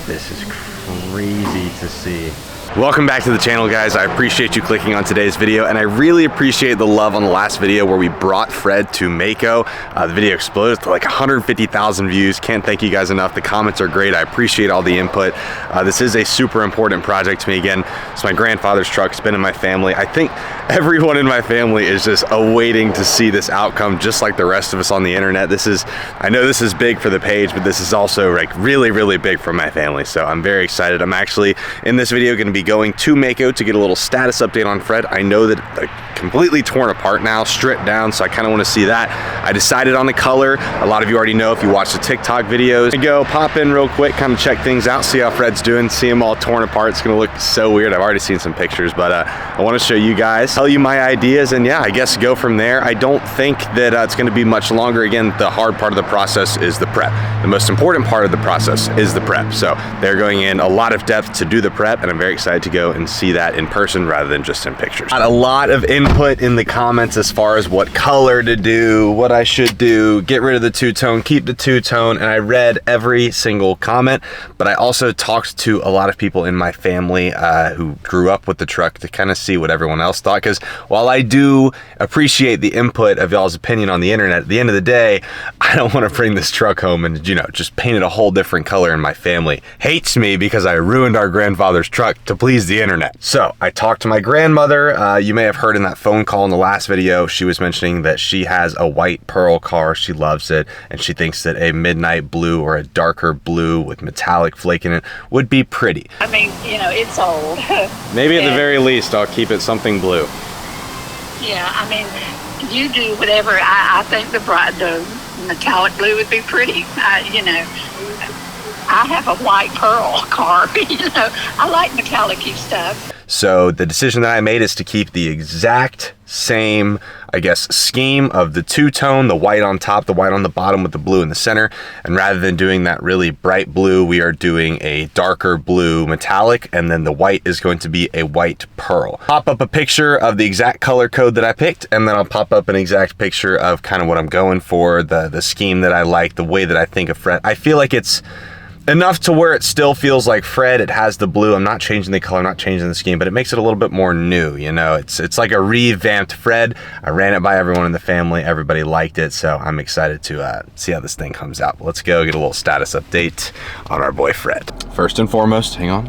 This is crazy to see. Welcome back to the channel, guys. I appreciate you clicking on today's video, and I really appreciate the love on the last video where we brought Fred to Maaco. The video exploded to like 150,000 views. Can't thank you guys enough. The comments are great. I appreciate all the input. This is a super important project to me. Again, it's my grandfather's truck. It's been in my family. I think everyone in my family is just awaiting to see this outcome, just like the rest of us on the internet. I know this is big for the page, but this is also like really, really big for my family. So I'm very excited. I'm actually in this video going to be going to Maaco to get a little status update on Fred. I know that they're completely torn apart now, stripped down, so I kind of want to see that. I decided on the color. A lot of you already know if you watch the TikTok videos. Go pop in real quick, kind of check things out, see how Fred's doing, see him all torn apart. It's gonna look so weird. I've already seen some pictures, but I want to show you guys, tell you my ideas, and yeah, I guess go from there. I don't think that it's going to be much longer. Again, the hard part of the process is the prep. The most important part of the process is the prep. So they're going in a lot of depth to do the prep, and I'm very excited to go and see that in person rather than just in pictures. Got a lot of input in the comments as far as what color to do, what I should do, get rid of the two-tone, keep the two-tone, and I read every single comment, but I also talked to a lot of people in my family who grew up with the truck to kind of see what everyone else thought, because while I do appreciate the input of y'all's opinion on the internet, at the end of the day, I don't want to bring this truck home and, you know, just paint it a whole different color, and my family hates me because I ruined our grandfather's truck to please the internet. So I talked to my grandmother. You may have heard in that phone call in the last video, she was mentioning that she has a white pearl car. She loves it, and she thinks that a midnight blue or a darker blue with metallic flake in it would be pretty. I mean, you know, it's old. Maybe at the very least, I'll keep it something blue. Yeah, I mean, you do whatever. I think the metallic blue would be pretty. You know, I have a white pearl car. You know, I like metallic-y stuff. So the decision that I made is to keep the exact same, I guess, scheme of the two-tone, the white on top, the white on the bottom with the blue in the center. And rather than doing that really bright blue, we are doing a darker blue metallic, and then the white is going to be a white pearl. Pop up a picture of the exact color code that I picked, and then I'll pop up an exact picture of kind of what I'm going for, the scheme that I like, the way that I think of Fred. I feel like it's enough to where it still feels like Fred. It has the blue. I'm not changing the color, I'm not changing the scheme, but it makes it a little bit more new, you know? It's like a revamped Fred. I ran it by everyone in the family. Everybody liked it, so I'm excited to see how this thing comes out. But let's go get a little status update on our boy Fred. First and foremost, hang on.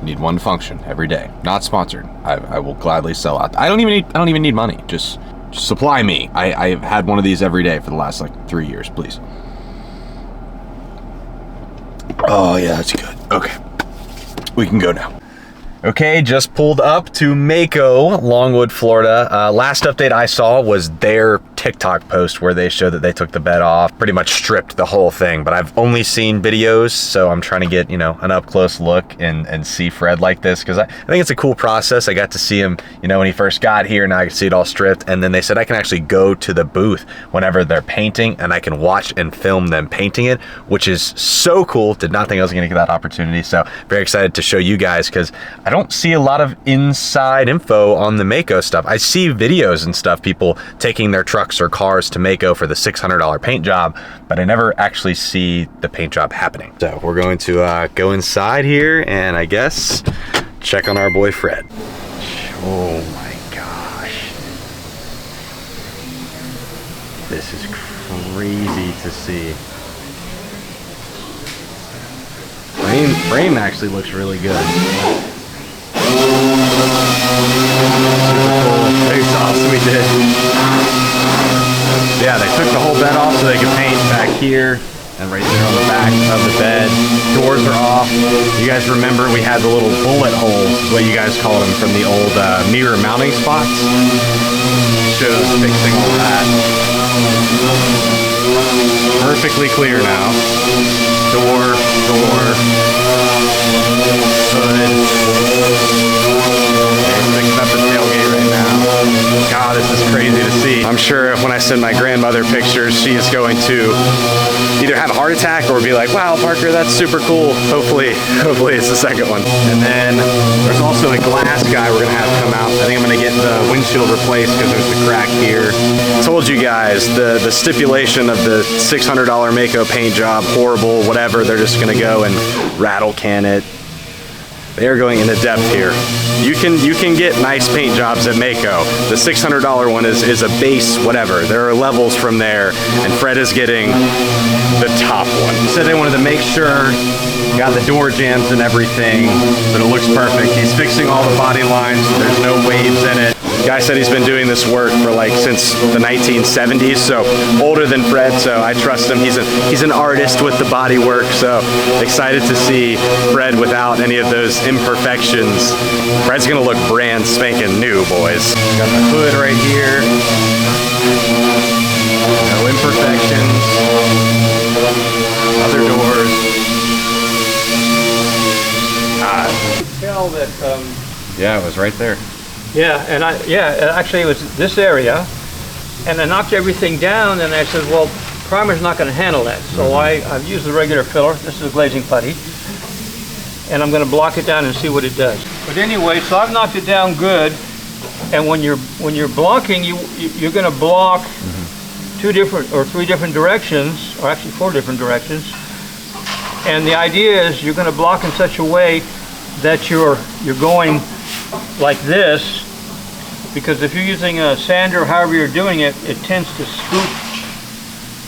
Need one function every day. Not sponsored. I will gladly sell out. I don't even need money. Just supply me. I've had one of these every day for the last like 3 years, please. Oh yeah, that's good. Okay, we can go now. Okay, just pulled up to Maaco, Longwood, Florida. Last update I saw was their TikTok post where they showed that they took the bed off, pretty much stripped the whole thing, but I've only seen videos, so I'm trying to get, you know, an up-close look and see Fred like this, because I think it's a cool process. I got to see him, you know, when he first got here, now I can see it all stripped, and then they said I can actually go to the booth whenever they're painting, and I can watch and film them painting it, which is so cool. Did not think I was gonna get that opportunity, so very excited to show you guys, because I don't see a lot of inside info on the Maaco stuff. I see videos and stuff, people taking their trucks or cars to Maaco for the $600 paint job, but I never actually see the paint job happening. So we're going to go inside here and I guess check on our boy Fred. Oh my gosh. This is crazy to see. Frame actually looks really good. Very awesome, we did. Yeah, they took the whole bed off so they could paint back here and right there on the back of the bed. Doors are off. You guys remember we had the little bullet holes, what you guys call them, from the old mirror mounting spots. Shows fixing all that. Perfectly clear now. Door. Hood. Fixing up the tailgate right now. God, this is crazy to see. I'm sure when I send my grandmother pictures, she is going to either have a heart attack or be like, wow, Parker, that's super cool. Hopefully it's the second one. And then there's also a glass guy we're gonna have come out. I think I'm gonna get the windshield replaced because there's a crack here. Told you guys, the stipulation of the $600 Maaco paint job, horrible, whatever, they're just gonna go and rattle can it. They are going into depth here. You can get nice paint jobs at Maaco. The $600 one is a base whatever. There are levels from there, and Fred is getting the top one. He said they wanted to make sure got the door jambs and everything, but it looks perfect. He's fixing all the body lines. There's no waves in it. The guy said he's been doing this work for like since the 1970s, so older than Fred, so I trust him. He's an artist with the body work, so excited to see Fred without any of those imperfections. Fred's gonna look brand spanking new, boys. Got the hood right here. No imperfections. Other doors. Tell that. Yeah, it was right there. Yeah, and actually it was this area, and I knocked everything down, and I said, well, primer's not going to handle that, so I've used the regular filler. This is a glazing putty, and I'm going to block it down and see what it does. But anyway, so I've knocked it down good, and when you're blocking, you're going to block 2 different or 3 different directions, or actually 4 different directions, and the idea is you're going to block in such a way that you're going like this, because if you're using a sander, however you're doing it, it tends to scoop.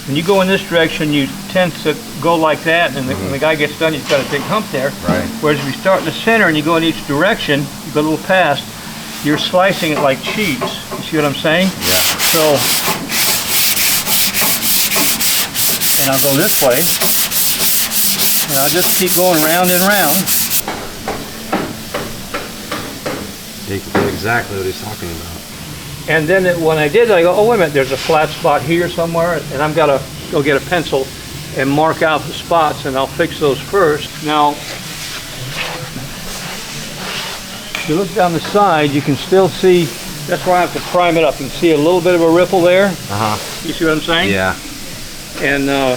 When you go in this direction, you tend to go like that, and when the guy gets done, he's got a big hump there. Right. Whereas if you start in the center and you go in each direction, you go a little past, you're slicing it like cheese. You see what I'm saying? Yeah. So, and I'll go this way, and I'll just keep going round and round. Exactly what he's talking about. And then when I did, I go, oh wait a minute, there's a flat spot here somewhere, and I've got to go get a pencil and mark out the spots, and I'll fix those first. Now, if you look down the side, you can still see, that's where I have to prime it up. You can see a little bit of a ripple there. You see what I'm saying? Yeah. And I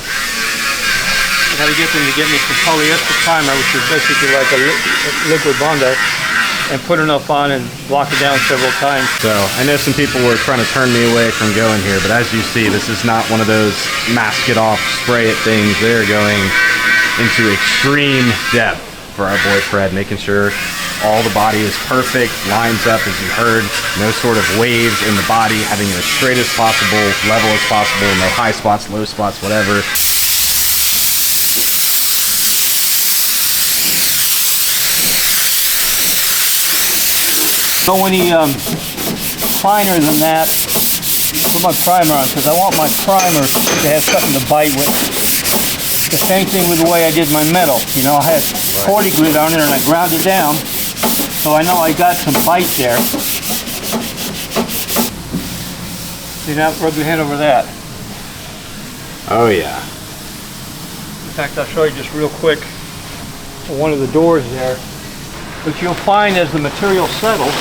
got to get them to get me some polyester primer, which is basically like a liquid Bondo, and put enough on and block it down several times. So I know some people were trying to turn me away from going here, but as you see, this is not one of those mask it off, spray it things. They're going into extreme depth for our boy Fred, making sure all the body is perfect, lines up as you heard, no sort of waves in the body, having it as straight as possible, level as possible, no high spots, low spots, whatever. Go any finer than that. Put my primer on, because I want my primer to have something to bite with. The same thing with the way I did my metal. You know, I had 40 grit on it and I ground it down, so I know I got some bite there. See, now rub your hand over that. Oh yeah. In fact, I'll show you just real quick one of the doors there. But you'll find as the material settles,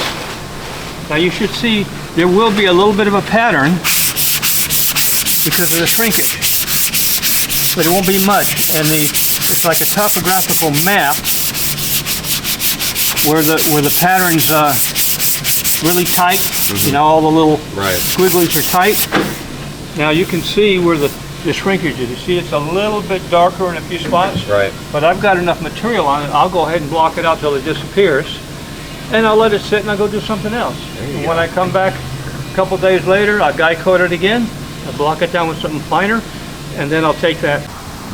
now you should see there will be a little bit of a pattern because of the shrinkage, but it won't be much. And it's like a topographical map where the pattern's really tight. You know, all the little squigglies are tight. Now you can see where the shrinkage is. You see it's a little bit darker in a few spots. Right. But I've got enough material on it, I'll go ahead and block it out till it disappears. And I'll let it sit and I'll go do something else. And when I come back a couple days later, I'll guy coat it again, I'll block it down with something finer, and then I'll take that.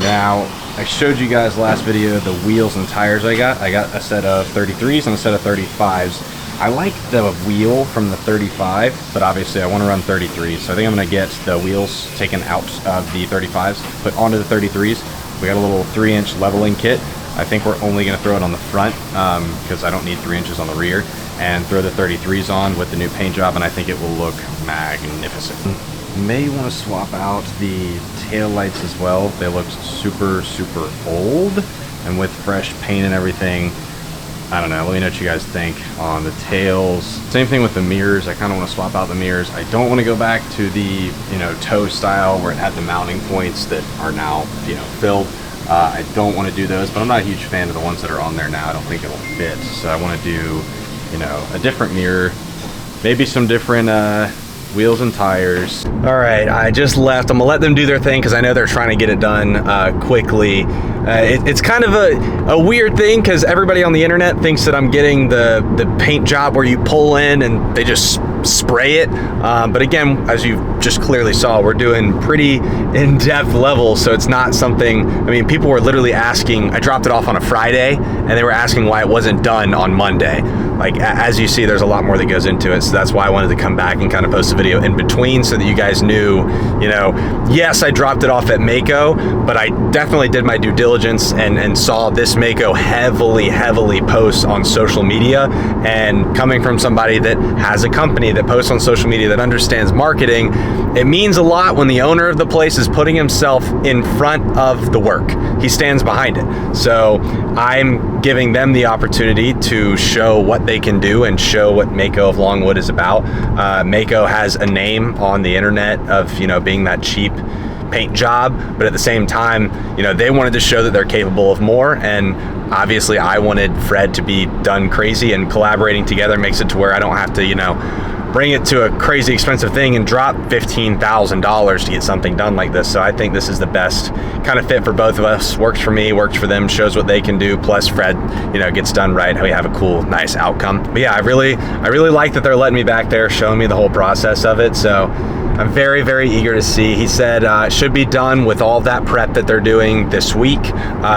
Now, I showed you guys last video the wheels and tires I got. I got a set of 33s and a set of 35s. I like the wheel from the 35, but obviously I want to run 33s. So I think I'm going to get the wheels taken out of the 35s, put onto the 33s. We got a little 3-inch leveling kit. I think we're only going to throw it on the front because I don't need 3 inches on the rear, and throw the 33s on with the new paint job, and I think it will look magnificent. May want to swap out the tail lights as well. They look super, super old, and with fresh paint and everything, I don't know, let me know what you guys think on the tails. Same thing with the mirrors. I kind of want to swap out the mirrors. I don't want to go back to the, you know, toe style where it had the mounting points that are now, you know, filled. I don't want to do those, but I'm not a huge fan of the ones that are on there now. I don't think it'll fit. So I want to do, you know, a different mirror, maybe some different wheels and tires. All right, I just left. I'm gonna let them do their thing because I know they're trying to get it done quickly. It's kind of a weird thing because everybody on the internet thinks that I'm getting the paint job where you pull in and they just spray it. But again, as you just clearly saw, we're doing pretty in-depth levels, so it's not something, I mean, people were literally asking, I dropped it off on a Friday, and they were asking why it wasn't done on Monday. Like, as you see, there's a lot more that goes into it, so that's why I wanted to come back and kind of post a video in between so that you guys knew, you know, yes, I dropped it off at Maaco, but I definitely did my due diligence and saw this Maaco heavily post on social media, and coming from somebody that has a company that posts on social media that understands marketing, it means a lot when the owner of the place is putting himself in front of the work. He stands behind it. So I'm giving them the opportunity to show what they can do and show what Maaco of Longwood is about. Maaco has a name on the internet of, you know, being that cheap paint job, but at the same time, you know, they wanted to show that they're capable of more, and obviously I wanted Fred to be done crazy, and collaborating together makes it to where I don't have to, you know, bring it to a crazy expensive thing and drop $15,000 to get something done like this. So I think this is the best kind of fit for both of us. Works for me, works for them, shows what they can do. Plus Fred, you know, gets done right. We have a cool, nice outcome. But yeah, I really like that they're letting me back there, showing me the whole process of it. So I'm very eager to see. He said it should be done with all that prep that they're doing this week.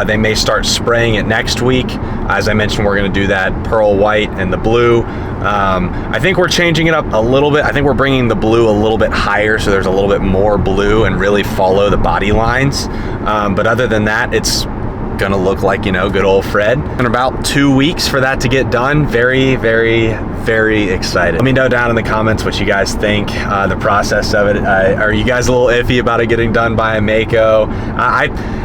They may start spraying it next week. As I mentioned, we're gonna do that pearl white and the blue. I think we're changing it up a little bit. I think we're bringing the blue a little bit higher so there's a little bit more blue and really follow the body lines. But other than that, it's gonna look like, you know, good old Fred. In about 2 weeks for that to get done. Very excited. Let me know down in the comments what you guys think, the process of it. Are you guys a little iffy about it getting done by a Maaco?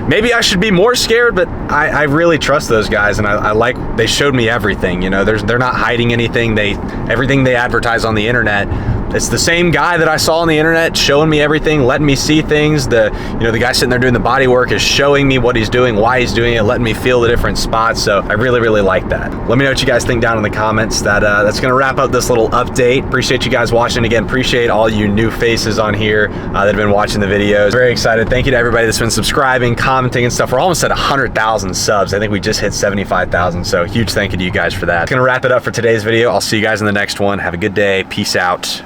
Maybe I should be more scared, but I really trust those guys, and I like, they showed me everything, you know, they're not hiding anything. Everything they advertise on the internet, it's the same guy that I saw on the internet showing me everything, letting me see things. The guy sitting there doing the body work is showing me what he's doing, why he's doing it, letting me feel the different spots. So I really like that. Let me know what you guys think down in the comments. That's gonna wrap up this little update. Appreciate you guys watching. Again, appreciate all you new faces on here that have been watching the videos. Very excited. Thank you to everybody that's been subscribing, commenting and stuff. We're almost at 100,000 subs. I think we just hit 75,000. So huge thank you to you guys for that. Gonna wrap it up for today's video. I'll see you guys in the next one. Have a good day. Peace out.